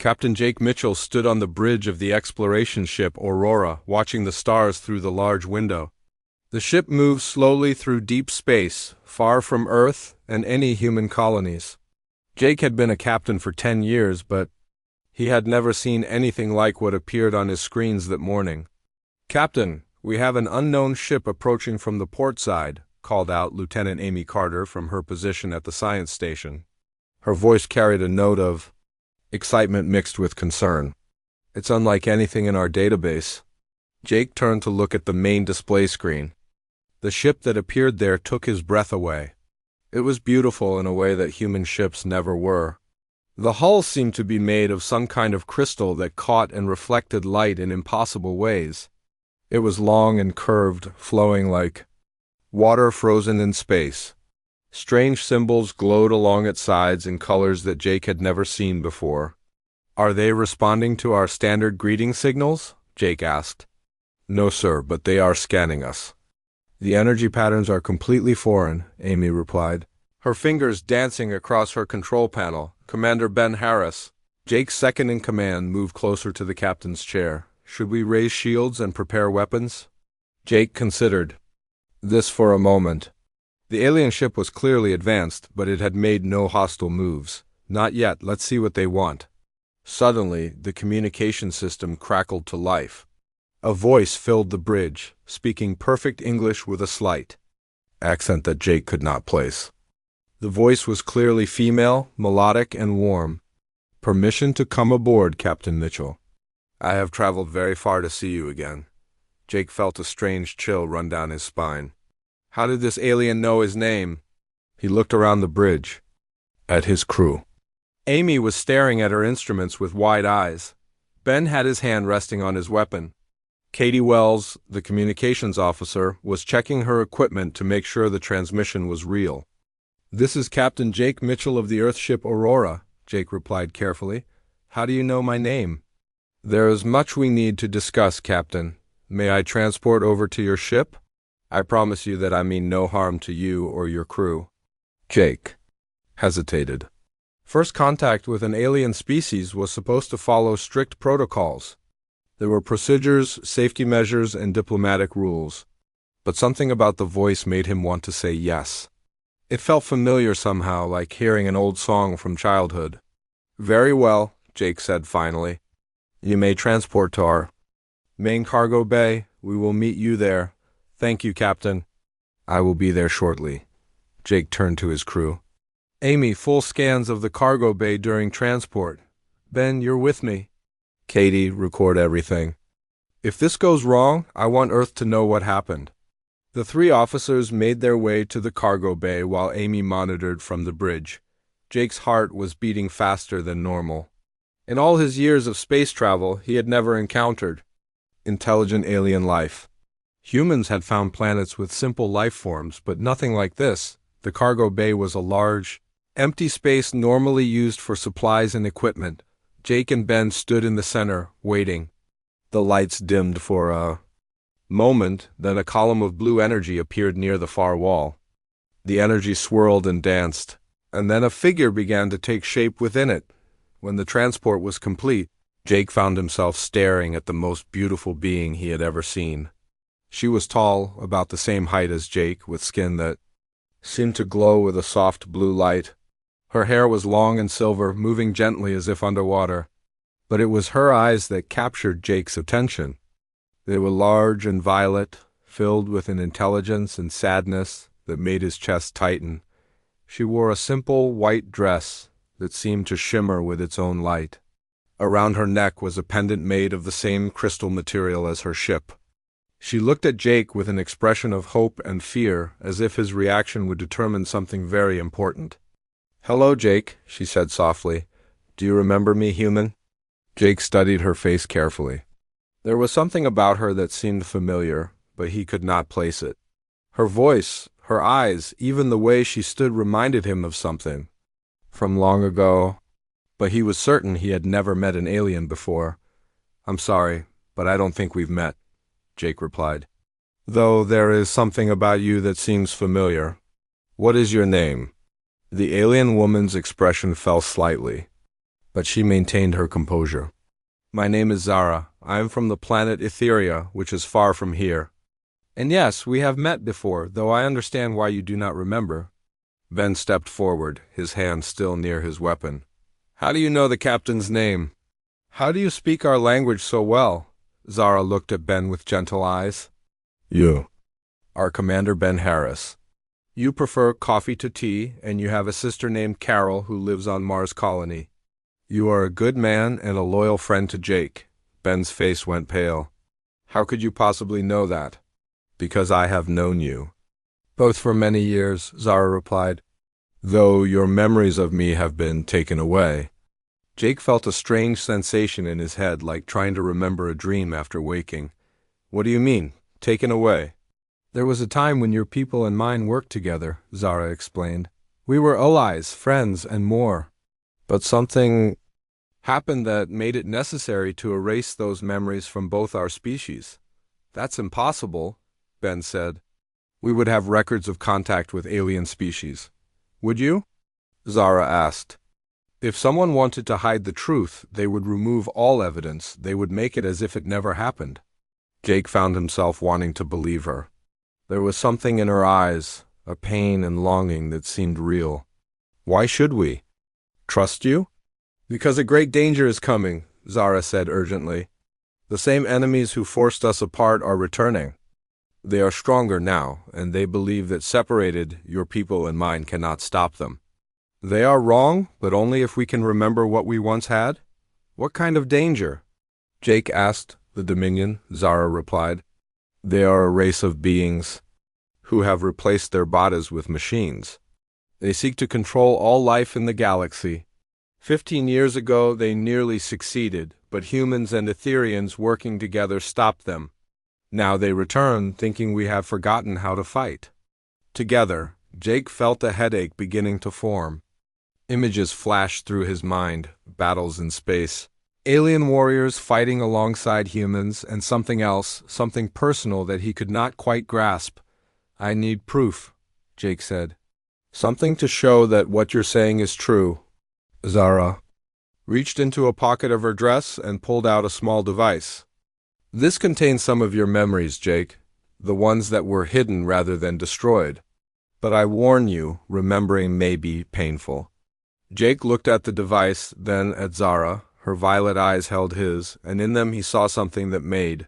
Captain Jake Mitchell stood on the bridge of the exploration ship Aurora, watching the stars through the large window. The ship moved slowly through deep space, far from Earth and any human colonies. Jake had been a captain for 10 years, but he had never seen anything like what appeared on his screens that morning. "Captain, we have an unknown ship approaching from the port side," called out Lieutenant Amy Carter from her position at the science station. Her voice carried a note of excitement mixed with concern. "It's unlike anything in our database." Jake turned to look at the main display screen. The ship that appeared there took his breath away. It was beautiful in a way that human ships never were. The hull seemed to be made of some kind of crystal that caught and reflected light in impossible ways. It was long and curved, flowing like water frozen in space. Strange symbols glowed along its sides in colors that Jake had never seen before. "Are they responding to our standard greeting signals?" Jake asked. "No, sir, but they are scanning us." "The energy patterns are completely foreign," Amy replied, her fingers dancing across her control panel. "Commander Ben Harris." Jake's second in command moved closer to the captain's chair. "Should we raise shields and prepare weapons?" Jake considered this for a moment. The alien ship was clearly advanced, but it had made no hostile moves. "Not yet, let's see what they want." Suddenly, the communication system crackled to life. A voice filled the bridge, speaking perfect English with a slight accent that Jake could not place. The voice was clearly female, melodic, and warm. "Permission to come aboard, Captain Mitchell. I have traveled very far to see you again." Jake felt a strange chill run down his spine. How did this alien know his name? He looked around the bridge, at his crew. Amy was staring at her instruments with wide eyes. Ben had his hand resting on his weapon. Katie Wells, the communications officer, was checking her equipment to make sure the transmission was real. "This is Captain Jake Mitchell of the Earthship Aurora," Jake replied carefully. "How do you know my name?" "There is much we need to discuss, Captain. May I transport over to your ship? I promise you that I mean no harm to you or your crew." Jake hesitated. First contact with an alien species was supposed to follow strict protocols. There were procedures, safety measures, and diplomatic rules. But something about the voice made him want to say yes. It felt familiar somehow, like hearing an old song from childhood. "Very well," Jake said finally. "You may transport to our main cargo bay. We will meet you there." "Thank you, Captain." "I will be there shortly." Jake turned to his crew. "Amy, full scans of the cargo bay during transport. Ben, you're with me." "Katie, record everything. If this goes wrong, I want Earth to know what happened." The three officers made their way to the cargo bay while Amy monitored from the bridge. Jake's heart was beating faster than normal. In all his years of space travel, he had never encountered intelligent alien life. Humans had found planets with simple life forms, but nothing like this. The cargo bay was a large, empty space normally used for supplies and equipment. Jake and Ben stood in the center, waiting. The lights dimmed for a moment, then a column of blue energy appeared near the far wall. The energy swirled and danced, and then a figure began to take shape within it. When the transport was complete, Jake found himself staring at the most beautiful being he had ever seen. She was tall, about the same height as Jake, with skin that seemed to glow with a soft blue light. Her hair was long and silver, moving gently as if underwater. But it was her eyes that captured Jake's attention. They were large and violet, filled with an intelligence and sadness that made his chest tighten. She wore a simple white dress that seemed to shimmer with its own light. Around her neck was a pendant made of the same crystal material as her ship. She looked at Jake with an expression of hope and fear, as if his reaction would determine something very important. "Hello, Jake," she said softly. "Do you remember me, human?" Jake studied her face carefully. There was something about her that seemed familiar, but he could not place it. Her voice, her eyes, even the way she stood reminded him of something. From long ago. But he was certain he had never met an alien before. "I'm sorry, but I don't think we've met," Jake replied. "Though there is something about you that seems familiar. What is your name?" The alien woman's expression fell slightly. but she maintained her composure. My name is Zara. I am from the planet Etheria, which is far from here. And yes, we have met before, though I understand why you do not remember. Ben stepped forward, his hand still near his weapon. How do you know the captain's name? How do you speak our language so well? Zara looked at Ben with gentle eyes. You. Our commander Ben Harris. You prefer coffee to tea, and you have a sister named Carol who lives on Mars Colony. You are a good man and a loyal friend to Jake. Ben's face went pale. How could you possibly know that? Because I have known you. Both for many years, Zara replied, though your memories of me have been taken away. Jake felt a strange sensation in his head, like trying to remember a dream after waking. What do you mean, taken away? There was a time when your people and mine worked together, Zara explained. We were allies, friends, and more. But something happened that made it necessary to erase those memories from both our species. That's impossible, Ben said. We would have records of contact with alien species. Would you? Zara asked. If someone wanted to hide the truth, they would remove all evidence. They would make it as if it never happened. Jake found himself wanting to believe her. There was something in her eyes, a pain and longing that seemed real. Why should we? Trust you? Because a great danger is coming, Zara said urgently. The same enemies who forced us apart are returning. They are stronger now, and they believe that separated, your people and mine cannot stop them. They are wrong, but only if we can remember what we once had? What kind of danger? Jake asked. The Dominion, Zara replied. They are a race of beings who have replaced their bodies with machines. They seek to control all life in the galaxy. 15 years ago they nearly succeeded, but humans and Etherians working together stopped them. Now they return, thinking we have forgotten how to fight. Together, Jake felt a headache beginning to form. Images flashed through his mind, battles in space. Alien warriors fighting alongside humans, and something else, something personal that he could not quite grasp. I need proof, Jake said. Something to show that what you're saying is true. Zara reached into a pocket of her dress and pulled out a small device. This contains some of your memories, Jake, the ones that were hidden rather than destroyed. But I warn you, remembering may be painful. Jake looked at the device, then at Zara. Her violet eyes held his, and in them he saw something that made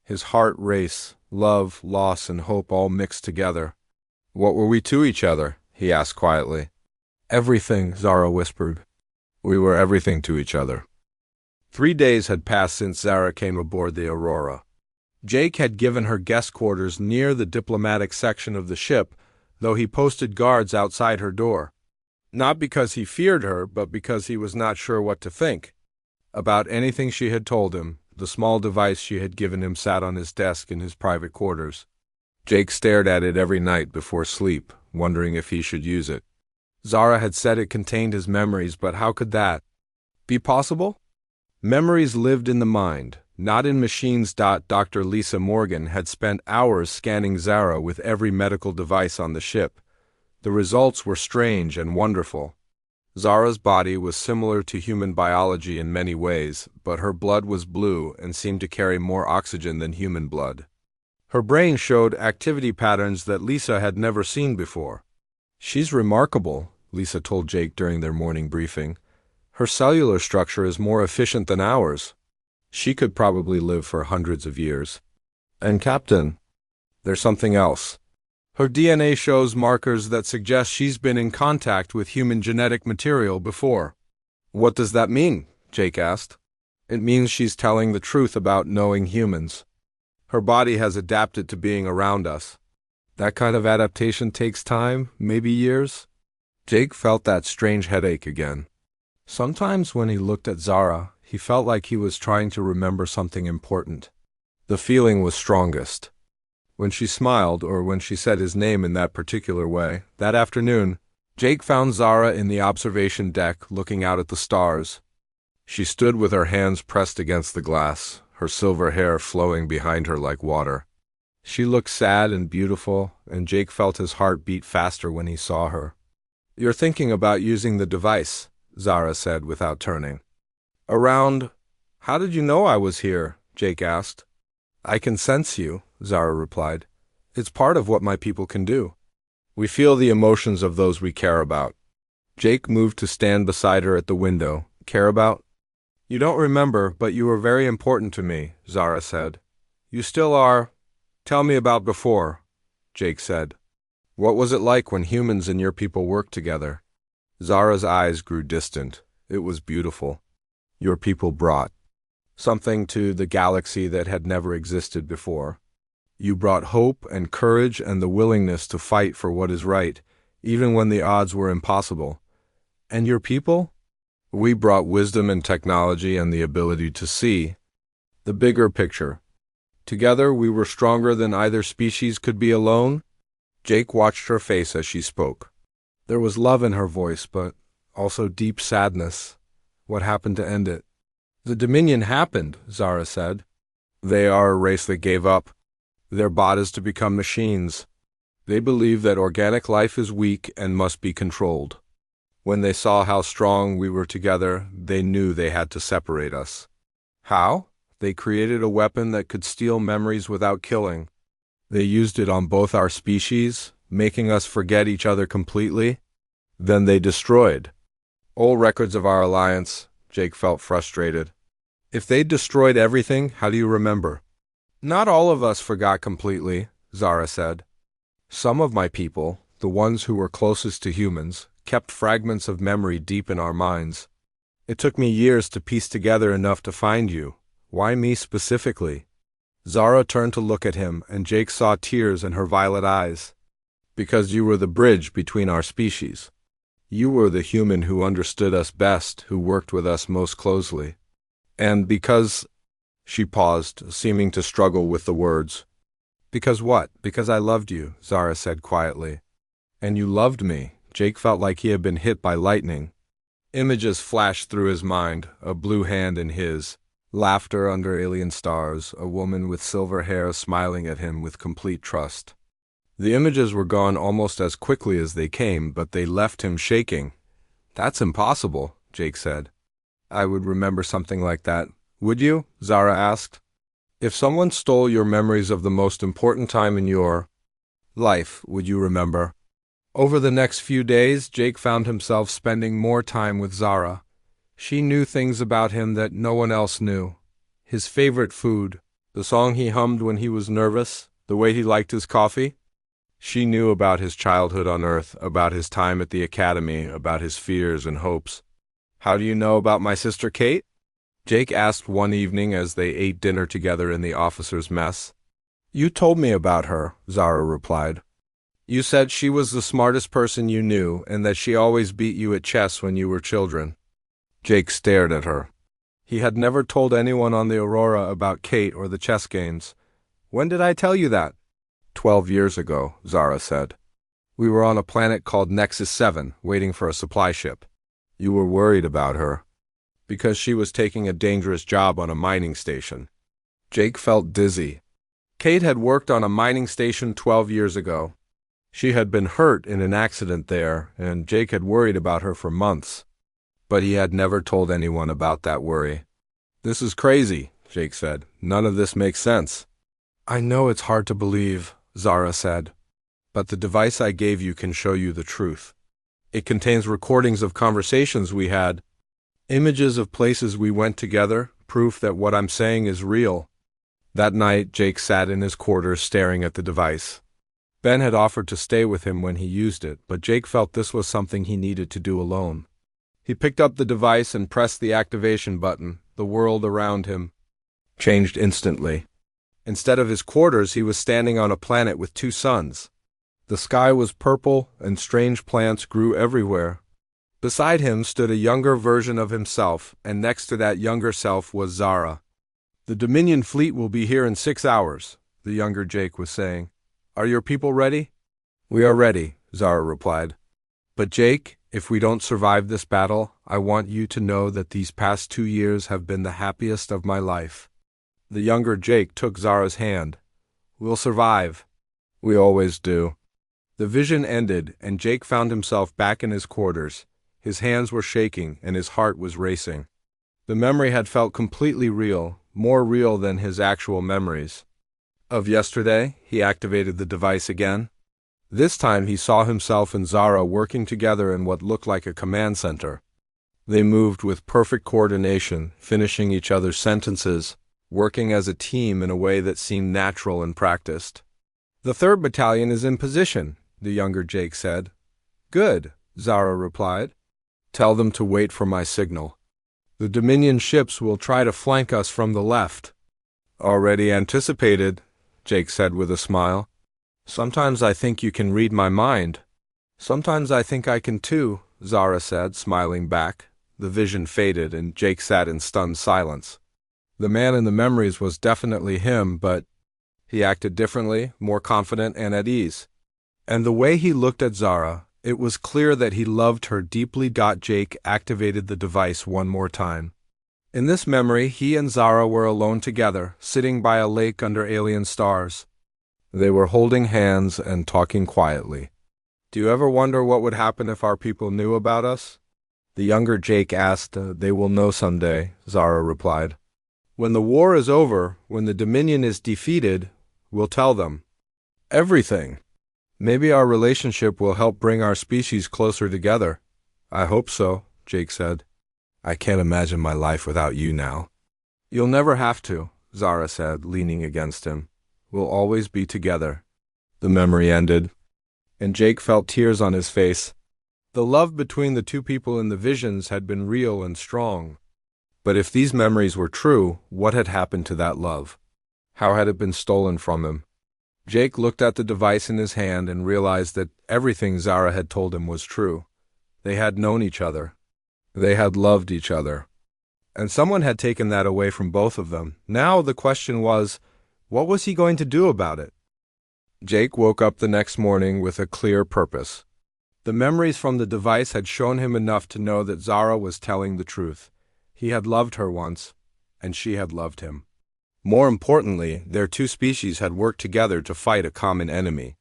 his heart race, love, loss, and hope all mixed together. What were we to each other? He asked quietly. Everything, Zara whispered. We were everything to each other. 3 days had passed since Zara came aboard the Aurora. Jake had given her guest quarters near the diplomatic section of the ship, though he posted guards outside her door. Not because he feared her, but because he was not sure what to think. About anything she had told him, the small device she had given him sat on his desk in his private quarters. Jake stared at it every night before sleep, wondering if he should use it. Zara had said it contained his memories, but how could that be possible? Memories lived in the mind, not in machines. Dr. Lisa Morgan had spent hours scanning Zara with every medical device on the ship. The results were strange and wonderful. Zara's body was similar to human biology in many ways, but her blood was blue and seemed to carry more oxygen than human blood. Her brain showed activity patterns that Lisa had never seen before. She's remarkable, Lisa told Jake during their morning briefing. Her cellular structure is more efficient than ours. She could probably live for hundreds of years. And Captain, there's something else. Her DNA shows markers that suggest she's been in contact with human genetic material before. What does that mean? Jake asked. It means she's telling the truth about knowing humans. Her body has adapted to being around us. That kind of adaptation takes time, maybe years. Jake felt that strange headache again. Sometimes when he looked at Zara, he felt like he was trying to remember something important. The feeling was strongest when she smiled or when she said his name in that particular way. That afternoon, Jake found Zara in the observation deck looking out at the stars. She stood with her hands pressed against the glass, her silver hair flowing behind her like water. She looked sad and beautiful, and Jake felt his heart beat faster when he saw her. You're thinking about using the device, Zara said without turning. Around. How did you know I was here? Jake asked. I can sense you, Zara replied. It's part of what my people can do. We feel the emotions of those we care about. Jake moved to stand beside her at the window. Care about? You don't remember, but you were very important to me, Zara said. You still are. Tell me about before, Jake said. What was it like when humans and your people worked together? Zara's eyes grew distant. It was beautiful. Your people brought something to the galaxy that had never existed before. You brought hope and courage and the willingness to fight for what is right, even when the odds were impossible. And your people? We brought wisdom and technology and the ability to see the bigger picture. Together, we were stronger than either species could be alone. Jake watched her face as she spoke. There was love in her voice, but also deep sadness. What happened to end it? The Dominion happened, Zara said. They are a race that gave up their bodies to become machines. They believe that organic life is weak and must be controlled. When they saw how strong we were together, they knew they had to separate us. How? They created a weapon that could steal memories without killing. They used it on both our species, making us forget each other completely. Then they destroyed all records of our alliance. Jake felt frustrated. If they destroyed everything, how do you remember? Not all of us forgot completely, Zara said. Some of my people, the ones who were closest to humans, kept fragments of memory deep in our minds. It took me years to piece together enough to find you. Why me specifically? Zara turned to look at him, and Jake saw tears in her violet eyes. Because you were the bridge between our species. You were the human who understood us best, who worked with us most closely. And because... She paused, seeming to struggle with the words. Because what? Because I loved you, Zara said quietly. And you loved me. Jake felt like he had been hit by lightning. Images flashed through his mind, a blue hand in his, laughter under alien stars, a woman with silver hair smiling at him with complete trust. The images were gone almost as quickly as they came, but they left him shaking. That's impossible, Jake said. I would remember something like that. Would you? Zara asked. If someone stole your memories of the most important time in your life, would you remember? Over the next few days, Jake found himself spending more time with Zara. She knew things about him that no one else knew. His favorite food, the song he hummed when he was nervous, the way he liked his coffee. She knew about his childhood on Earth, about his time at the academy, about his fears and hopes. How do you know about my sister Kate? Jake asked one evening as they ate dinner together in the officers' mess. You told me about her, Zara replied. You said she was the smartest person you knew and that she always beat you at chess when you were children. Jake stared at her. He had never told anyone on the Aurora about Kate or the chess games. When did I tell you that? 12 years ago, Zara said. We were on a planet called Nexus 7, waiting for a supply ship. You were worried about her. Because she was taking a dangerous job on a mining station. Jake felt dizzy. Kate had worked on a mining station 12 years ago. She had been hurt in an accident there, and Jake had worried about her for months. But he had never told anyone about that worry. This is crazy, Jake said. None of this makes sense. I know it's hard to believe, Zara said. But the device I gave you can show you the truth. It contains recordings of conversations we had, images of places we went together, proof that what I'm saying is real. That night, Jake sat in his quarters staring at the device. Ben had offered to stay with him when he used it, but Jake felt this was something he needed to do alone. He picked up the device and pressed the activation button. The world around him changed instantly. Instead of his quarters, he was standing on a planet with 2 suns. The sky was purple, and strange plants grew everywhere. Beside him stood a younger version of himself, and next to that younger self was Zara. The Dominion fleet will be here in 6 hours, the younger Jake was saying. Are your people ready? We are ready, Zara replied. But Jake, if we don't survive this battle, I want you to know that these past 2 years have been the happiest of my life. The younger Jake took Zara's hand. We'll survive. We always do. The vision ended, and Jake found himself back in his quarters. His hands were shaking and his heart was racing. The memory had felt completely real, more real than his actual memories. Of yesterday, he activated the device again. This time he saw himself and Zara working together in what looked like a command center. They moved with perfect coordination, finishing each other's sentences, working as a team in a way that seemed natural and practiced. "The 3rd Battalion is in position," the younger Jake said. "Good," Zara replied. "Tell them to wait for my signal. The Dominion ships will try to flank us from the left." "Already anticipated," Jake said with a smile. "Sometimes I think you can read my mind." "Sometimes I think I can too," Zara said, smiling back. The vision faded, and Jake sat in stunned silence. The man in the memories was definitely him, but he acted differently, more confident and at ease. And the way he looked at Zara, it was clear that he loved her deeply. Jake activated the device one more time. In this memory, he and Zara were alone together, sitting by a lake under alien stars. They were holding hands and talking quietly. "Do you ever wonder what would happen if our people knew about us?" The younger Jake asked. "They will know someday," Zara replied. "When the war is over, when the Dominion is defeated, we'll tell them. Everything. Maybe our relationship will help bring our species closer together." "I hope so," Jake said. "I can't imagine my life without you now." "You'll never have to," Zara said, leaning against him. "We'll always be together." The memory ended, and Jake felt tears on his face. The love between the two people in the visions had been real and strong. But if these memories were true, what had happened to that love? How had it been stolen from him? Jake looked at the device in his hand and realized that everything Zara had told him was true. They had known each other. They had loved each other. And someone had taken that away from both of them. Now the question was, what was he going to do about it? Jake woke up the next morning with a clear purpose. The memories from the device had shown him enough to know that Zara was telling the truth. He had loved her once, and she had loved him. More importantly, their two species had worked together to fight a common enemy.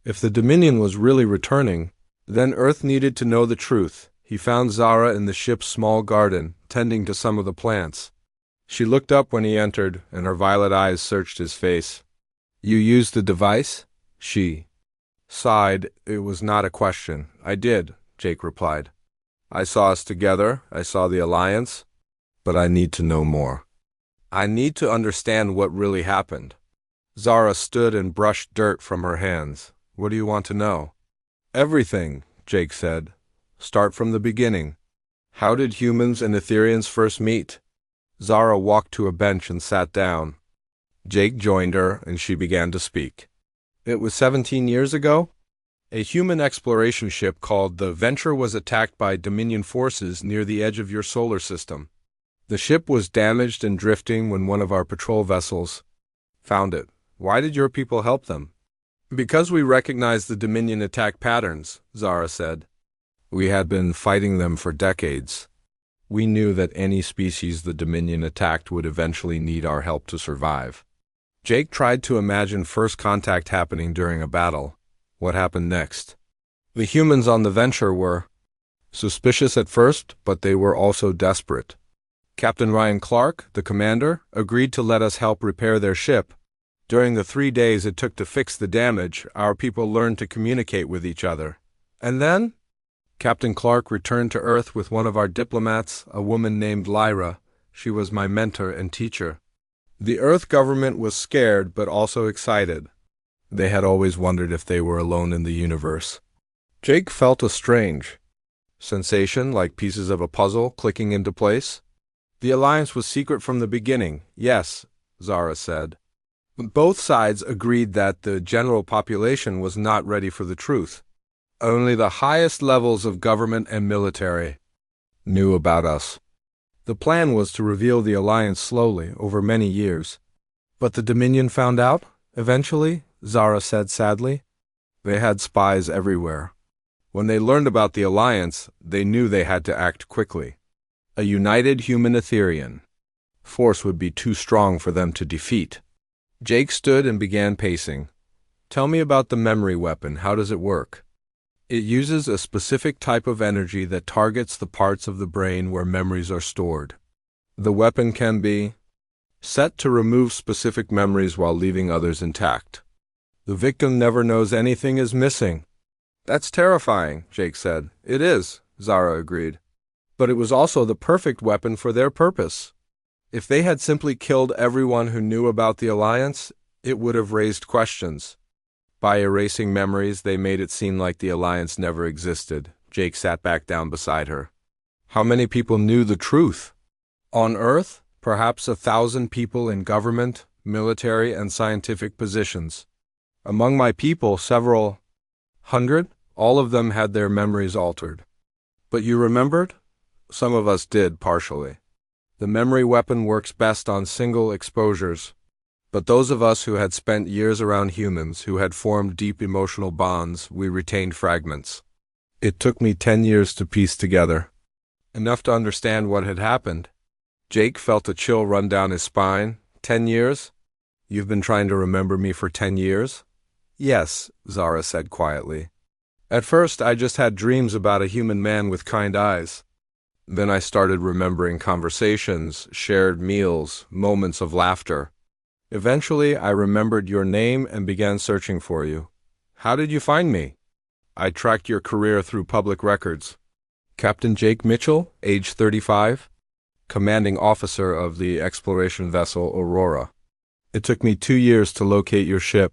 If the Dominion was really returning, then Earth needed to know the truth. He found Zara in the ship's small garden, tending to some of the plants. She looked up when he entered, and her violet eyes searched his face. "You used the device?" She sighed. It was not a question. "I did," Jake replied. "I saw us together. I saw the alliance. But I need to know more. I need to understand what really happened." Zara stood and brushed dirt from her hands. "What do you want to know?" "Everything," Jake said. "Start from the beginning. How did humans and Etherians first meet?" Zara walked to a bench and sat down. Jake joined her, and she began to speak. "It was 17 years ago. A human exploration ship called the Venture was attacked by Dominion forces near the edge of your solar system. The ship was damaged and drifting when one of our patrol vessels found it. Why did your people help them?" "Because we recognized the Dominion attack patterns," Zara said. "We had been fighting them for decades. We knew that any species the Dominion attacked would eventually need our help to survive." Jake tried to imagine first contact happening during a battle. What happened next? The humans on the Venture were suspicious at first, but they were also desperate. Captain Ryan Clark, the commander, agreed to let us help repair their ship. During the 3 days it took to fix the damage, our people learned to communicate with each other. And then Captain Clark returned to Earth with one of our diplomats, a woman named Lyra. She was my mentor and teacher. The Earth government was scared but also excited. They had always wondered if they were alone in the universe. Jake felt a strange sensation, like pieces of a puzzle clicking into place. "The alliance was secret from the beginning, yes," Zara said. Both sides agreed that the general population was not ready for the truth. Only the highest levels of government and military knew about us. The plan was to reveal the alliance slowly, over many years. "But the Dominion found out, eventually," Zara said sadly. "They had spies everywhere. When they learned about the alliance, they knew they had to act quickly. A united human Etherian force would be too strong for them to defeat." Jake stood and began pacing. "Tell me about the memory weapon. How does it work?" It uses a specific type of energy that targets the parts of the brain where memories are stored. The weapon can be set to remove specific memories while leaving others intact. The victim never knows anything is missing. That's terrifying, Jake said. It is, Zara agreed. But it was also the perfect weapon for their purpose. If they had simply killed everyone who knew about the Alliance, it would have raised questions. By erasing memories, they made it seem like the Alliance never existed. Jake sat back down beside her. How many people knew the truth? On Earth, perhaps 1,000 people in government, military, and scientific positions. Among my people, several hundred, all of them had their memories altered. But you remembered? Some of us did, partially. The memory weapon works best on single exposures. But those of us who had spent years around humans, who had formed deep emotional bonds, we retained fragments. It took me 10 years to piece together. Enough to understand what had happened. Jake felt a chill run down his spine. 10 years? You've been trying to remember me for 10 years? Yes, Zara said quietly. At first, I just had dreams about a human man with kind eyes. Then I started remembering conversations, shared meals, moments of laughter. Eventually, I remembered your name and began searching for you. How did you find me? I tracked your career through public records. Captain Jake Mitchell, age 35, commanding officer of the exploration vessel Aurora. It took me 2 years to locate your ship.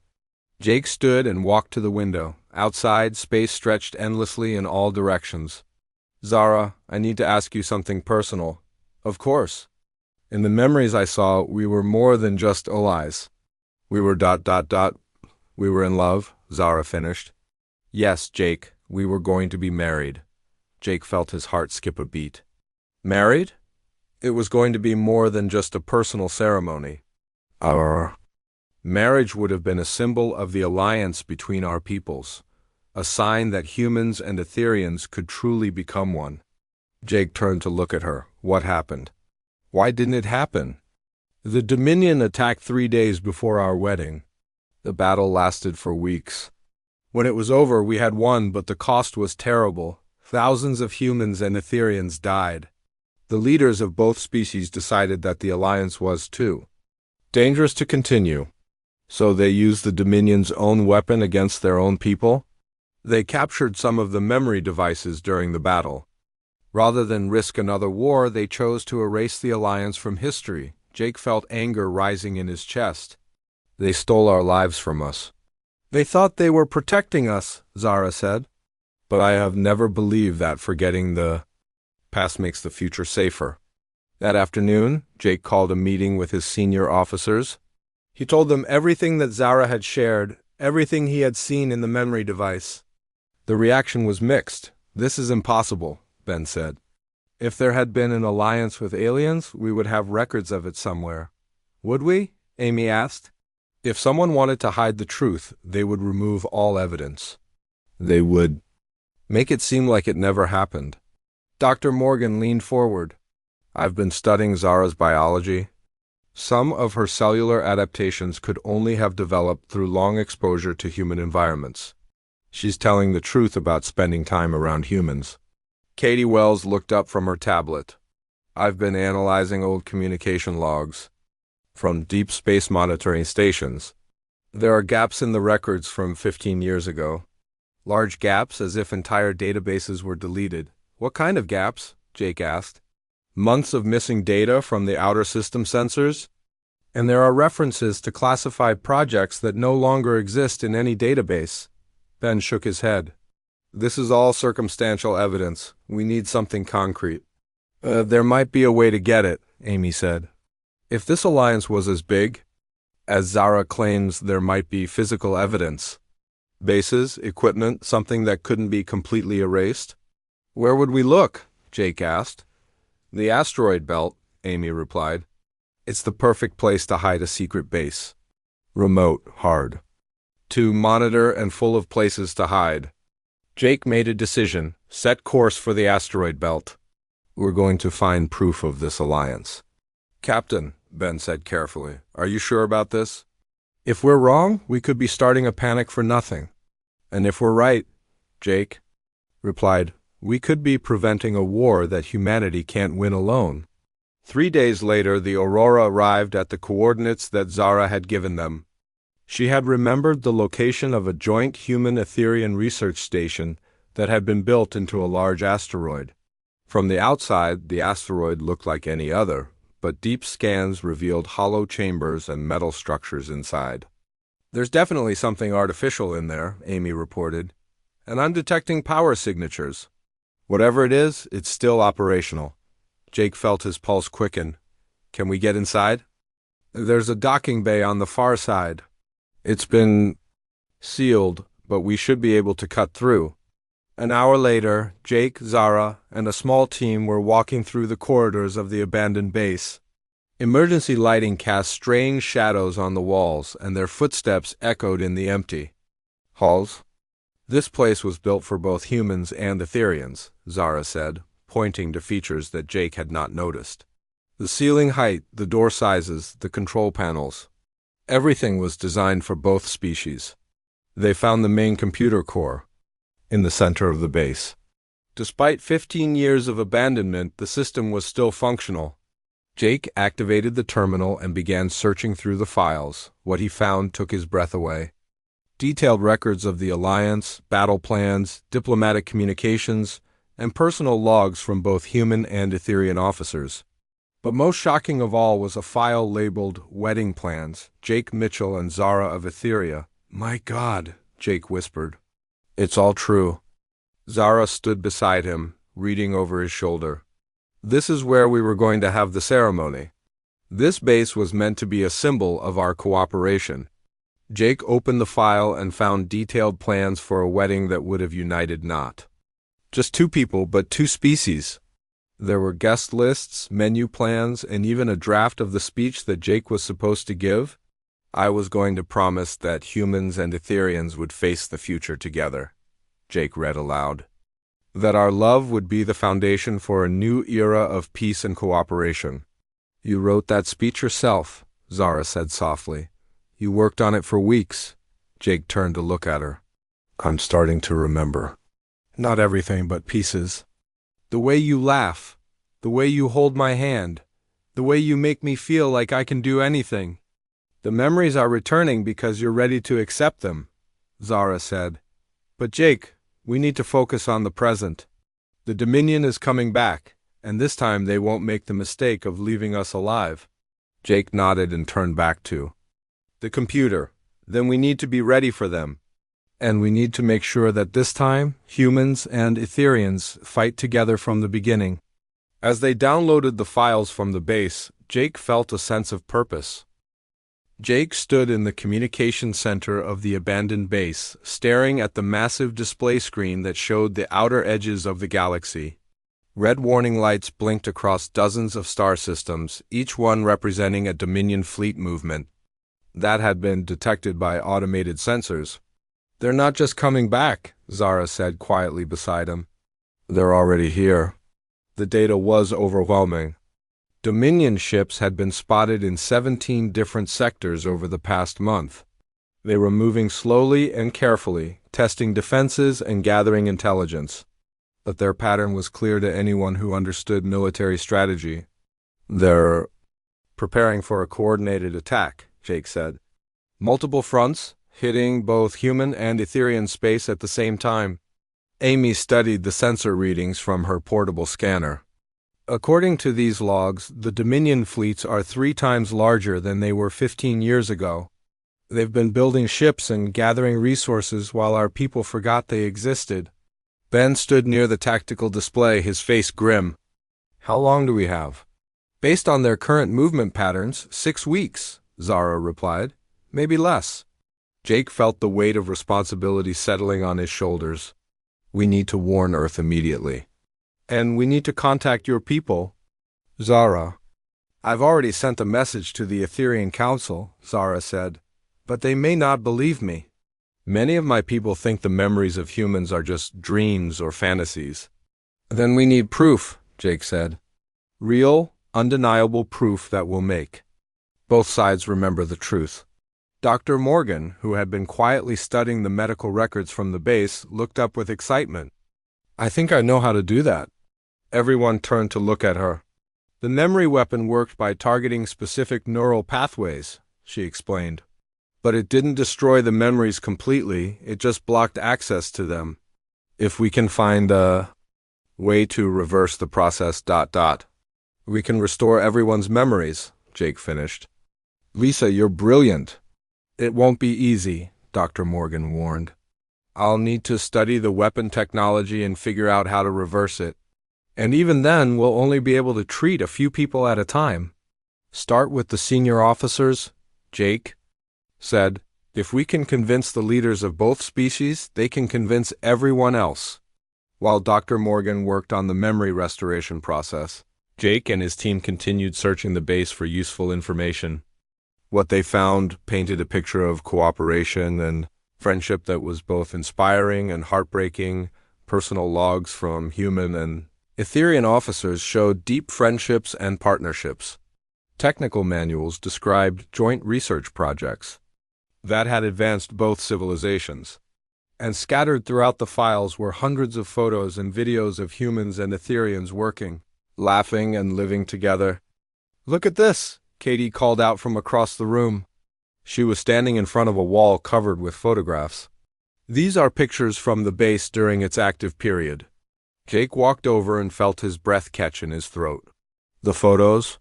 Jake stood and walked to the window. Outside, space stretched endlessly in all directions. Zara, I need to ask you something personal. Of course. In the memories I saw, we were more than just allies. We were ... We were in love, Zara finished. Yes, Jake, we were going to be married. Jake felt his heart skip a beat. Married? It was going to be more than just a personal ceremony. Our marriage would have been a symbol of the alliance between our peoples, a sign that humans and Etherians could truly become one. Jake turned to look at her. What happened? Why didn't it happen? The Dominion attacked 3 days before our wedding. The battle lasted for weeks. When it was over, we had won, but the cost was terrible. Thousands of humans and Etherians died. The leaders of both species decided that the alliance was too dangerous to continue. So they used the Dominion's own weapon against their own people? They captured some of the memory devices during the battle. Rather than risk another war, they chose to erase the alliance from history. Jake felt anger rising in his chest. They stole our lives from us. They thought they were protecting us, Zara said. But I have never believed that forgetting the past makes the future safer. That afternoon, Jake called a meeting with his senior officers. He told them everything that Zara had shared, everything he had seen in the memory device. The reaction was mixed. This is impossible, Ben said. If there had been an alliance with aliens, we would have records of it somewhere. Would we? Amy asked. If someone wanted to hide the truth, they would remove all evidence. They would make it seem like it never happened. Dr. Morgan leaned forward. I've been studying Zara's biology. Some of her cellular adaptations could only have developed through long exposure to human environments. She's telling the truth about spending time around humans. Katie Wells looked up from her tablet. I've been analyzing old communication logs from deep space monitoring stations. There are gaps in the records from 15 years ago. Large gaps, as if entire databases were deleted. What kind of gaps? Jake asked. Months of missing data from the outer system sensors? And there are references to classified projects that no longer exist in any database. Ben shook his head. This is all circumstantial evidence. We need something concrete. There might be a way to get it, Amy said. If this alliance was as big, as Zara claims, there might be physical evidence. Bases, equipment, something that couldn't be completely erased. Where would we look? Jake asked. The asteroid belt, Amy replied. It's the perfect place to hide a secret base. Remote, hard to monitor and full of places to hide. Jake made a decision. Set course for the asteroid belt. We're going to find proof of this alliance. Captain, Ben said carefully, are you sure about this? If we're wrong, we could be starting a panic for nothing. And if we're right, Jake, replied, "We could be preventing a war that humanity can't win alone." 3 days later, the Aurora arrived at the coordinates that Zara had given them. She had remembered the location of a joint human-Etherian research station that had been built into a large asteroid. From the outside, the asteroid looked like any other, but deep scans revealed hollow chambers and metal structures inside. "There's definitely something artificial in there," Amy reported, "and I'm detecting power signatures. Whatever it is, it's still operational." Jake felt his pulse quicken. "Can we get inside?" "There's a docking bay on the far side. It's been sealed, but we should be able to cut through." An hour later, Jake, Zara, and a small team were walking through the corridors of the abandoned base. Emergency lighting cast strange shadows on the walls, and their footsteps echoed in the empty halls. "This place was built for both humans and Etherians," Zara said, pointing to features that Jake had not noticed. The ceiling height, the door sizes, the control panels. Everything was designed for both species. They found the main computer core in the center of the base. Despite 15 years of abandonment, the system was still functional. Jake activated the terminal and began searching through the files. What he found took his breath away. Detailed records of the Alliance, battle plans, diplomatic communications, and personal logs from both human and Etherian officers. But most shocking of all was a file labeled Wedding Plans, Jake Mitchell and Zara of Etheria. "My God," Jake whispered. "It's all true." Zara stood beside him, reading over his shoulder. "This is where we were going to have the ceremony. This base was meant to be a symbol of our cooperation." Jake opened the file and found detailed plans for a wedding that would have united not just two people, but two species. There were guest lists, menu plans, and even a draft of the speech that Jake was supposed to give. "I was going to promise that humans and Etherians would face the future together," Jake read aloud. "That our love would be the foundation for a new era of peace and cooperation." "You wrote that speech yourself," Zara said softly. "You worked on it for weeks." Jake turned to look at her. "I'm starting to remember. Not everything, but pieces. The way you laugh, the way you hold my hand, the way you make me feel like I can do anything. The memories are returning because you're ready to accept them," Zara said. "But Jake, we need to focus on the present. The Dominion is coming back, and this time they won't make the mistake of leaving us alive." Jake nodded and turned back to the computer. "Then we need to be ready for them. And we need to make sure that this time, humans and Etherians fight together from the beginning." As they downloaded the files from the base, Jake felt a sense of purpose. Jake stood in the communication center of the abandoned base, staring at the massive display screen that showed the outer edges of the galaxy. Red warning lights blinked across dozens of star systems, each one representing a Dominion fleet movement that had been detected by automated sensors. "They're not just coming back," Zara said quietly beside him. "They're already here." The data was overwhelming. Dominion ships had been spotted in 17 different sectors over the past month. They were moving slowly and carefully, testing defenses and gathering intelligence. But their pattern was clear to anyone who understood military strategy. "They're preparing for a coordinated attack," Jake said. "Multiple fronts, hitting both human and Etherian space at the same time." Amy studied the sensor readings from her portable scanner. "According to these logs, the Dominion fleets are 3 times larger than they were 15 years ago. They've been building ships and gathering resources while our people forgot they existed." Ben stood near the tactical display, his face grim. "How long do we have?" "Based on their current movement patterns, 6 weeks," Zara replied. "Maybe less." Jake felt the weight of responsibility settling on his shoulders. "We need to warn Earth immediately. And we need to contact your people." "Zara." "I've already sent a message to the Etherian Council," Zara said. "But they may not believe me. Many of my people think the memories of humans are just dreams or fantasies." "Then we need proof," Jake said. "Real, undeniable proof that will make both sides remember the truth." Dr. Morgan, who had been quietly studying the medical records from the base, looked up with excitement. I think I know how to do that. Everyone turned to look at her. The memory weapon worked by targeting specific neural pathways, she explained. But it didn't destroy the memories completely, it just blocked access to them. If we can find a way to reverse the process, we can restore everyone's memories, Jake finished. Lisa, you're brilliant. It won't be easy, Dr. Morgan warned. I'll need to study the weapon technology and figure out how to reverse it. And even then, we'll only be able to treat a few people at a time. Start with the senior officers, Jake said. If we can convince the leaders of both species, they can convince everyone else. While Dr. Morgan worked on the memory restoration process, Jake and his team continued searching the base for useful information. What they found painted a picture of cooperation and friendship that was both inspiring and heartbreaking. Personal logs from human and Etherian officers showed deep friendships and partnerships. Technical manuals described joint research projects that had advanced both civilizations. And scattered throughout the files were hundreds of photos and videos of humans and Etherians working, laughing, and living together. Look at this, Katie called out from across the room. She was standing in front of a wall covered with photographs. These are pictures from the base during its active period. Jake walked over and felt his breath catch in his throat. The photos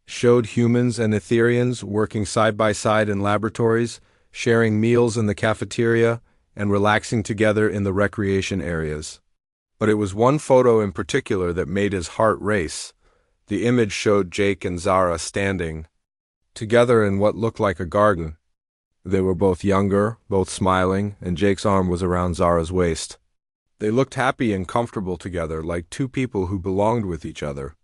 showed humans and Etherians working side by side in laboratories, sharing meals in the cafeteria, and relaxing together in the recreation areas. But it was one photo in particular that made his heart race. The image showed Jake and Zara standing together in what looked like a garden. They were both younger, both smiling, and Jake's arm was around Zara's waist. They looked happy and comfortable together, like two people who belonged with each other.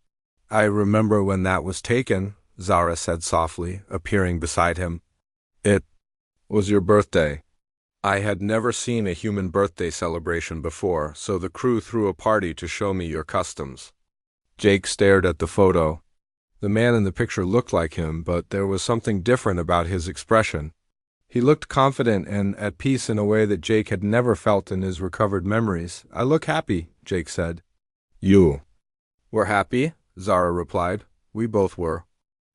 I remember when that was taken, Zara said softly, appearing beside him. It was your birthday. I had never seen a human birthday celebration before, so the crew threw a party to show me your customs. Jake stared at the photo. The man in the picture looked like him, but there was something different about his expression. He looked confident and at peace in a way that Jake had never felt in his recovered memories. I look happy, Jake said. You were happy? Zara replied. We both were.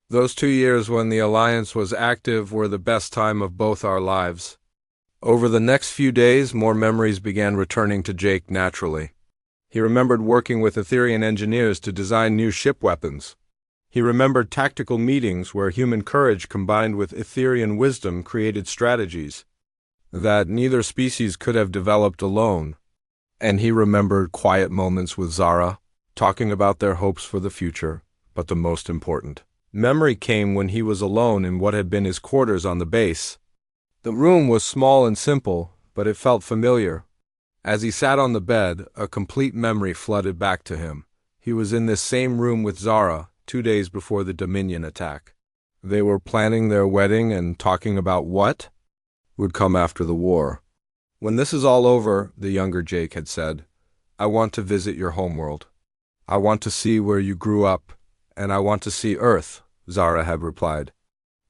Those 2 years when the Alliance was active were the best time of both our lives. Over the next few days, more memories began returning to Jake naturally. He remembered working with Etherian engineers to design new ship weapons. He remembered tactical meetings where human courage combined with Etherian wisdom created strategies that neither species could have developed alone. And he remembered quiet moments with Zara, talking about their hopes for the future. But the most important memory came when he was alone in what had been his quarters on the base. The room was small and simple, but it felt familiar. As he sat on the bed, a complete memory flooded back to him. He was in this same room with Zara 2 days before the Dominion attack. They were planning their wedding and talking about what would come after the war. When this is all over, the younger Jake had said, I want to visit your homeworld. I want to see where you grew up, and I want to see Earth, Zara had replied.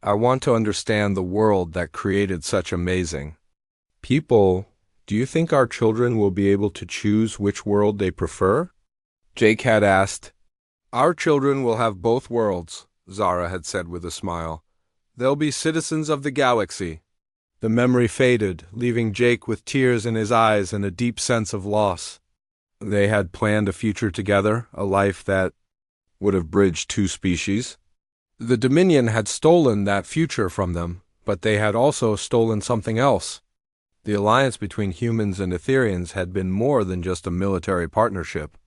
I want to understand the world that created such amazing people. Do you think our children will be able to choose which world they prefer? Jake had asked. Our children will have both worlds, Zara had said with a smile. They'll be citizens of the galaxy. The memory faded, leaving Jake with tears in his eyes and a deep sense of loss. They had planned a future together, a life that would have bridged 2 species. The Dominion had stolen that future from them, but they had also stolen something else. The alliance between humans and Etherians had been more than just a military partnership.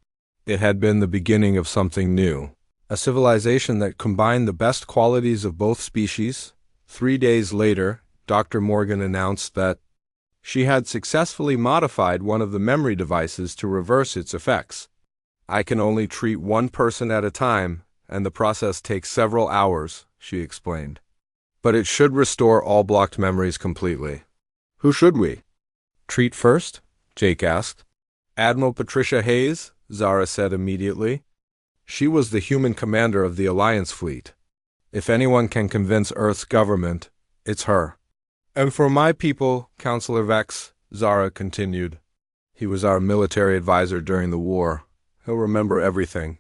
It had been the beginning of something new, a civilization that combined the best qualities of both species. 3 days later, Dr. Morgan announced that she had successfully modified one of the memory devices to reverse its effects. I can only treat one person at a time, and the process takes several hours, she explained. But it should restore all blocked memories completely. Who should we treat first? Jake asked. Admiral Patricia Hayes, Zara said immediately. She was the human commander of the Alliance fleet. If anyone can convince Earth's government, it's her. And for my people, Counselor Vex, Zara continued. He was our military advisor during the war. He'll remember everything.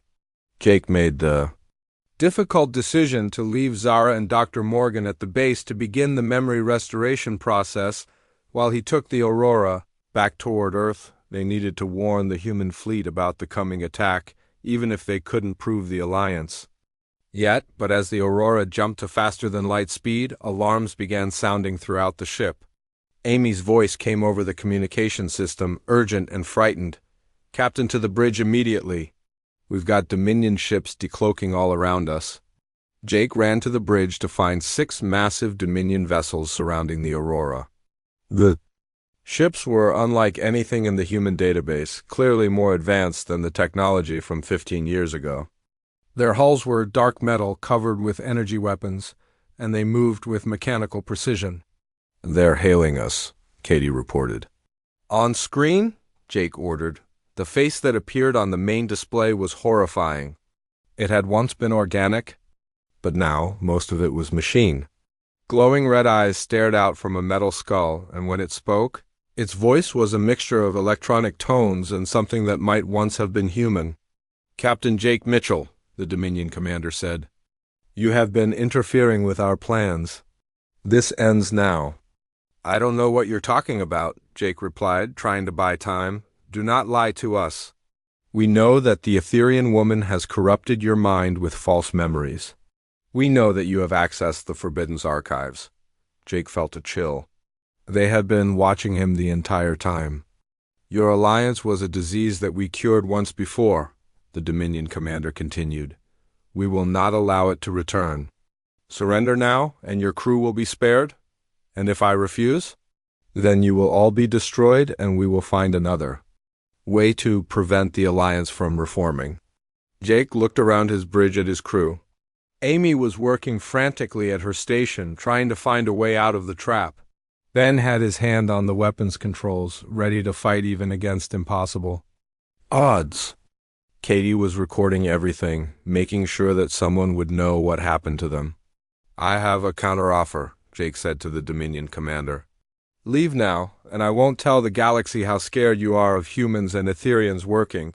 Jake made the difficult decision to leave Zara and Dr. Morgan at the base to begin the memory restoration process while he took the Aurora back toward Earth. They needed to warn the human fleet about the coming attack, even if they couldn't prove the alliance. But as the Aurora jumped to faster-than-light speed, alarms began sounding throughout the ship. Amy's voice came over the communication system, urgent and frightened. "Captain, to the bridge immediately. We've got Dominion ships decloaking all around us." Jake ran to the bridge to find 6 massive Dominion vessels surrounding the Aurora. The ships were unlike anything in the human database, clearly more advanced than the technology from 15 years ago. Their hulls were dark metal covered with energy weapons, and they moved with mechanical precision. "They're hailing us," Katie reported. "On screen?" Jake ordered. The face that appeared on the main display was horrifying. It had once been organic, but now most of it was machine. Glowing red eyes stared out from a metal skull, and when it spoke, its voice was a mixture of electronic tones and something that might once have been human. "Captain Jake Mitchell," the Dominion commander said, "you have been interfering with our plans. This ends now." "I don't know what you're talking about," Jake replied, trying to buy time. "Do not lie to us. We know that the Etherean woman has corrupted your mind with false memories. We know that you have accessed the Forbidden's archives." Jake felt a chill. They had been watching him the entire time. "Your alliance was a disease that we cured once before," the Dominion commander continued. "We will not allow it to return. Surrender now, and your crew will be spared. And if I refuse, then you will all be destroyed, and we will find another way to prevent the alliance from reforming." Jake looked around his bridge at his crew. Amy was working frantically at her station, trying to find a way out of the trap. Ben had his hand on the weapons controls, ready to fight even against impossible odds. Katie was recording everything, making sure that someone would know what happened to them. "I have a counteroffer," Jake said to the Dominion commander. "Leave now, and I won't tell the galaxy how scared you are of humans and Ethereans working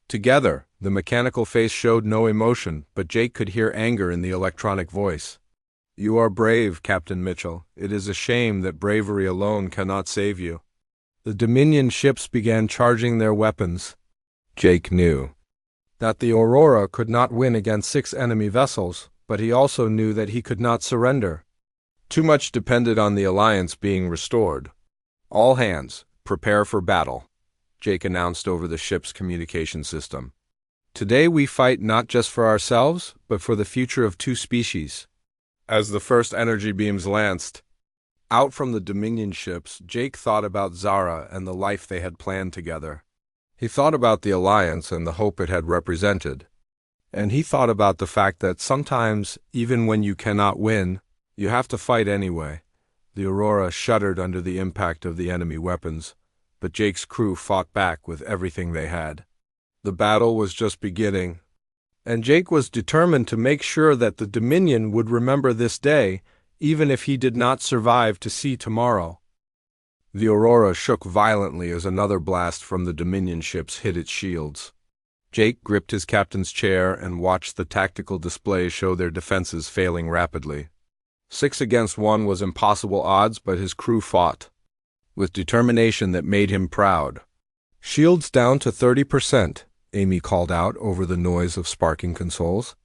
together." The mechanical face showed no emotion, but Jake could hear anger in the electronic voice. "You are brave, Captain Mitchell. It is a shame that bravery alone cannot save you." The Dominion ships began charging their weapons. Jake knew that the Aurora could not win against 6 enemy vessels, but he also knew that he could not surrender. Too much depended on the alliance being restored. "All hands, prepare for battle," Jake announced over the ship's communication system. "Today we fight not just for ourselves, but for the future of 2 species." As the first energy beams lanced out from the Dominion ships, Jake thought about Zara and the life they had planned together. He thought about the alliance and the hope it had represented. And he thought about the fact that sometimes, even when you cannot win, you have to fight anyway. The Aurora shuddered under the impact of the enemy weapons, but Jake's crew fought back with everything they had. The battle was just beginning, and Jake was determined to make sure that the Dominion would remember this day, even if he did not survive to see tomorrow. The Aurora shook violently as another blast from the Dominion ships hit its shields. Jake gripped his captain's chair and watched the tactical display show their defenses failing rapidly. 6 against 1 was impossible odds, but his crew fought with determination that made him proud. "Shields down to 30%, Amy called out over the noise of sparking consoles.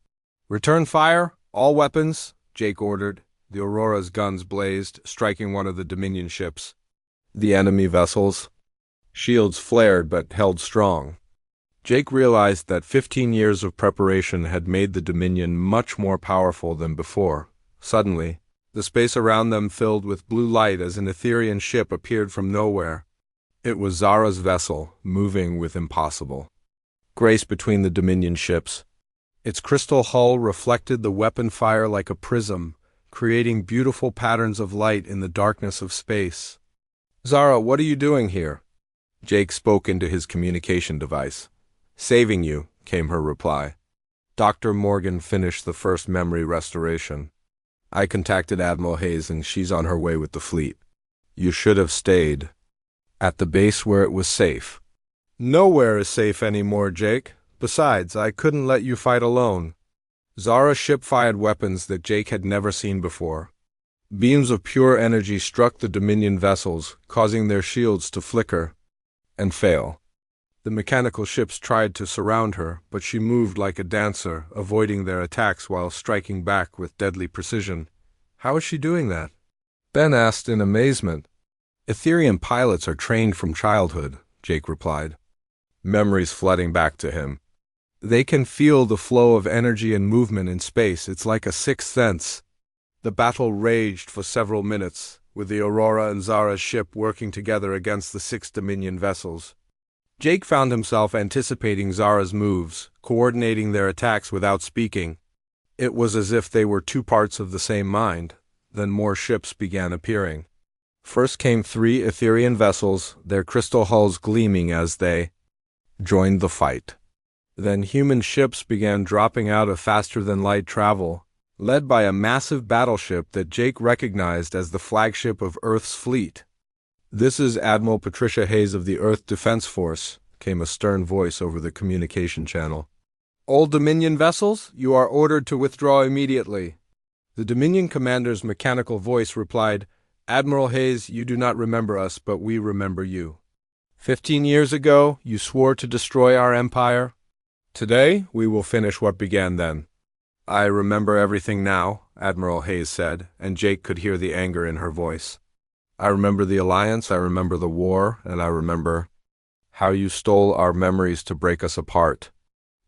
"Return fire, all weapons," Jake ordered. The Aurora's guns blazed, striking one of the Dominion ships. The enemy vessels' shields flared but held strong. Jake realized that 15 years of preparation had made the Dominion much more powerful than before. Suddenly, the space around them filled with blue light as an Etherean ship appeared from nowhere. It was Zara's vessel, moving with impossible grace between the Dominion ships. Its crystal hull reflected the weapon fire like a prism, creating beautiful patterns of light in the darkness of space. "Zara, what are you doing here?" Jake spoke into his communication device. "Saving you," came her reply. "Dr. Morgan finished the first memory restoration. I contacted Admiral Hayes and she's on her way with the fleet. You should have stayed." at the base where it was safe. Nowhere is safe anymore, Jake. Besides, I couldn't let you fight alone. Zara's ship fired weapons that Jake had never seen before. Beams of pure energy struck the Dominion vessels, causing their shields to flicker and fail. The mechanical ships tried to surround her, but she moved like a dancer, avoiding their attacks while striking back with deadly precision. How is she doing that? Ben asked in amazement. Etherian pilots are trained from childhood, Jake replied, memories flooding back to him. They can feel the flow of energy and movement in space. It's like a sixth sense. The battle raged for several minutes, with the Aurora and Zara's ship working together against the 6 Dominion vessels. Jake found himself anticipating Zara's moves, coordinating their attacks without speaking. It was as if they were two parts of the same mind. Then more ships began appearing. First came 3 Etherian vessels, their crystal hulls gleaming as they joined the fight. Then human ships began dropping out of faster-than-light travel, led by a massive battleship that Jake recognized as the flagship of Earth's fleet. "This is Admiral Patricia Hayes of the Earth Defense Force," came a stern voice over the communication channel. "All Dominion vessels, you are ordered to withdraw immediately." The Dominion commander's mechanical voice replied, "Admiral Hayes, you do not remember us, but we remember you. 15 years ago, you swore to destroy our empire. Today, we will finish what began then." "I remember everything now," Admiral Hayes said, and Jake could hear the anger in her voice. "I remember the alliance, I remember the war, and I remember how you stole our memories to break us apart.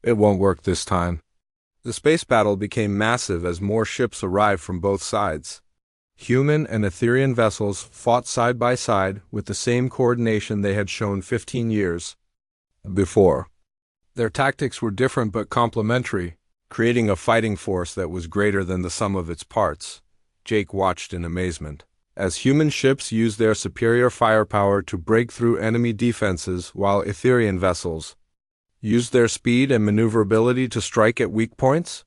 It won't work this time." The space battle became massive as more ships arrived from both sides. Human and Etherian vessels fought side by side with the same coordination they had shown 15 years before. Their tactics were different but complementary, creating a fighting force that was greater than the sum of its parts. Jake watched in amazement, as human ships used their superior firepower to break through enemy defenses while Etherian vessels used their speed and maneuverability to strike at weak points.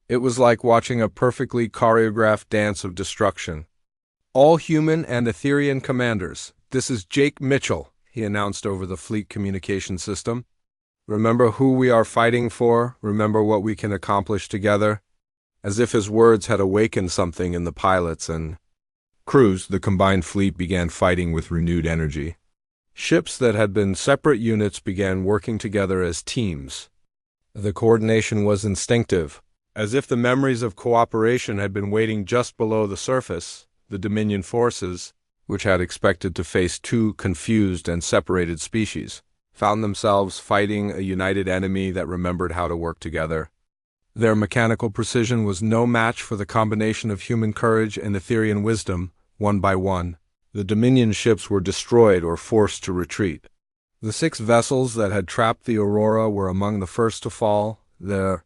It was like watching a perfectly choreographed dance of destruction. "All human and Etherian commanders, this is Jake Mitchell," he announced over the fleet communication system. "Remember who we are fighting for, remember what we can accomplish together." As if his words had awakened something in the pilots and crews, the combined fleet began fighting with renewed energy. Ships that had been separate units began working together as teams. The coordination was instinctive, as if the memories of cooperation had been waiting just below the surface. The Dominion forces, which had expected to face 2 confused and separated species, found themselves fighting a united enemy that remembered how to work together. Their mechanical precision was no match for the combination of human courage and Etherian wisdom. One by one, the Dominion ships were destroyed or forced to retreat. The 6 vessels that had trapped the Aurora were among the first to fall, their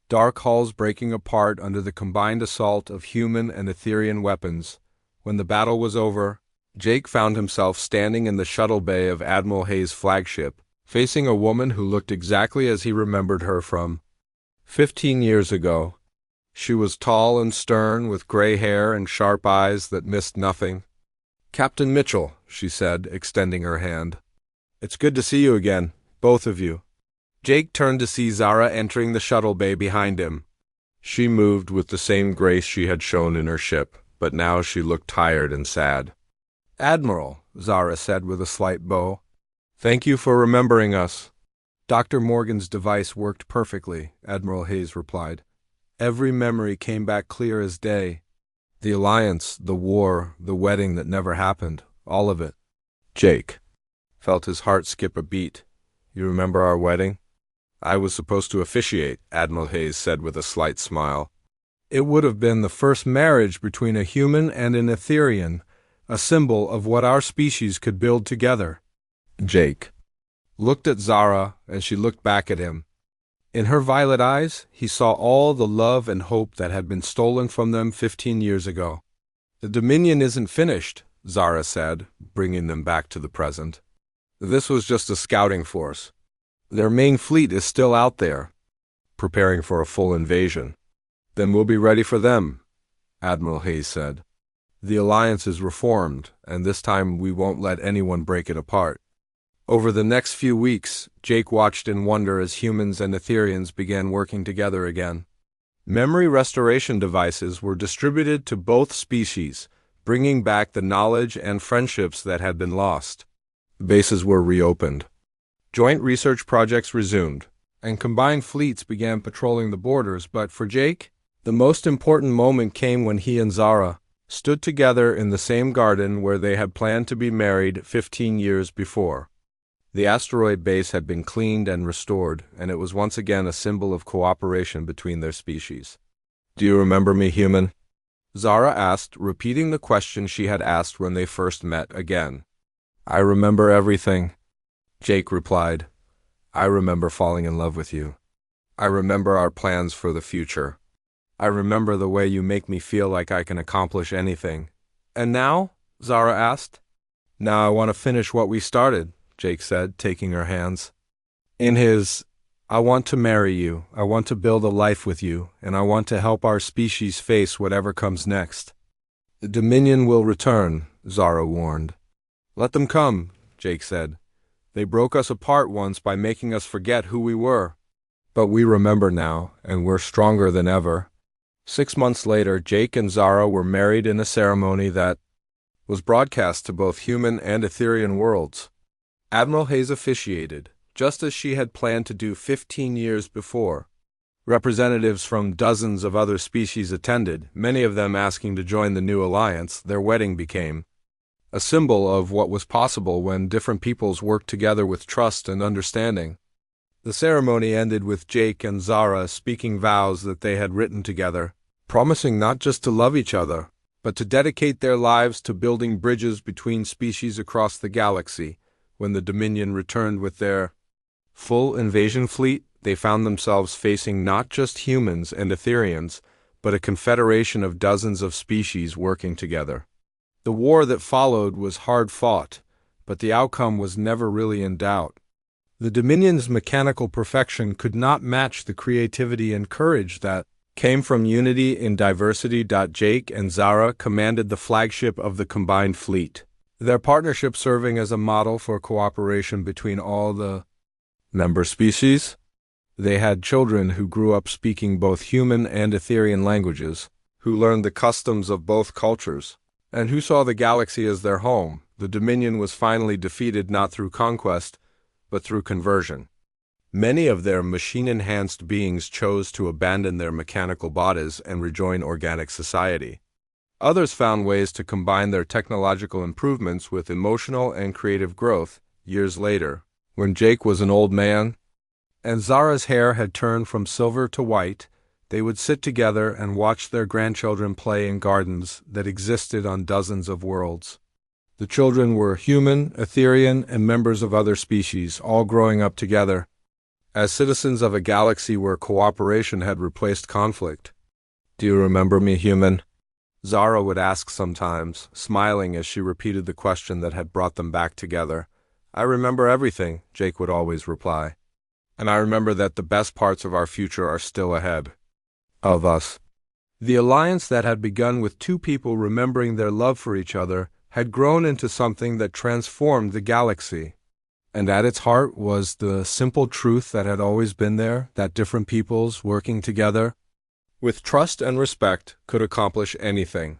dark hulls breaking apart under the combined assault of human and Etherian weapons. When the battle was over, Jake found himself standing in the shuttle bay of Admiral Hayes' flagship, facing a woman who looked exactly as he remembered her from 15 years ago. She was tall and stern, with gray hair and sharp eyes that missed nothing. "Captain Mitchell," she said, extending her hand. "It's good to see you again, both of you." Jake turned to see Zara entering the shuttle bay behind him. She moved with the same grace she had shown in her ship, but now she looked tired and sad. "Admiral," Zara said with a slight bow, "thank you for remembering us." "Dr. Morgan's device worked perfectly," Admiral Hayes replied. "Every memory came back clear as day. The alliance, the war, the wedding that never happened, all of it." Jake felt his heart skip a beat. "You remember our wedding?" "I was supposed to officiate," Admiral Hayes said with a slight smile. "It would have been the first marriage between a human and an Etherian, a symbol of what our species could build together." Jake looked at Zara, and she looked back at him. In her violet eyes, he saw all the love and hope that had been stolen from them 15 years ago. "The Dominion isn't finished," Zara said, bringing them back to the present. "This was just a scouting force. Their main fleet is still out there, preparing for a full invasion." "Then we'll be ready for them," Admiral Hayes said. The alliance is reformed, and this time we won't let anyone break it apart. Over the next few weeks, Jake watched in wonder as humans and Etherians began working together again. Memory restoration devices were distributed to both species, bringing back the knowledge and friendships that had been lost. Bases were reopened. Joint research projects resumed, and combined fleets began patrolling the borders, but for Jake, the most important moment came when he and Zara stood together in the same garden where they had planned to be married 15 years before. The asteroid base had been cleaned and restored, and it was once again a symbol of cooperation between their species. "Do you remember me, human?" Zara asked, repeating the question she had asked when they first met again. "I remember everything," Jake replied. "I remember falling in love with you. I remember our plans for the future. I remember the way you make me feel like I can accomplish anything." "And now?" Zara asked. "Now I want to finish what we started," Jake said, taking her hands. In his, "I want to marry you, I want to build a life with you, and I want to help our species face whatever comes next." "The Dominion will return," Zara warned. "Let them come," Jake said. "They broke us apart once by making us forget who we were. But we remember now, and we're stronger than ever." 6 months later, Jake and Zara were married in a ceremony that was broadcast to both human and Etherian worlds. Admiral Hayes officiated, just as she had planned to do 15 years before. Representatives from dozens of other species attended, many of them asking to join the new alliance. Their wedding became a symbol of what was possible when different peoples worked together with trust and understanding. The ceremony ended with Jake and Zara speaking vows that they had written together, promising not just to love each other, but to dedicate their lives to building bridges between species across the galaxy. When the Dominion returned with their full invasion fleet, they found themselves facing not just humans and Etherians, but a confederation of dozens of species working together. The war that followed was hard fought, but the outcome was never really in doubt. The Dominion's mechanical perfection could not match the creativity and courage that came from unity in diversity. Jake and Zara commanded the flagship of the combined fleet, their partnership serving as a model for cooperation between all the member species. They had children who grew up speaking both human and Etherian languages, who learned the customs of both cultures, and who saw the galaxy as their home. The Dominion was finally defeated not through conquest, but through conversion. Many of their machine-enhanced beings chose to abandon their mechanical bodies and rejoin organic society. Others found ways to combine their technological improvements with emotional and creative growth. Years later, when Jake was an old man, and Zara's hair had turned from silver to white, they would sit together and watch their grandchildren play in gardens that existed on dozens of worlds. The children were human, Etherian, and members of other species, all growing up together, as citizens of a galaxy where cooperation had replaced conflict. "Do you remember me, human?" Zara would ask sometimes, smiling as she repeated the question that had brought them back together. "I remember everything," Jake would always reply. "And I remember that the best parts of our future are still ahead of us." The alliance that had begun with two people remembering their love for each other had grown into something that transformed the galaxy. And at its heart was the simple truth that had always been there, that different peoples working together with trust and respect could accomplish anything.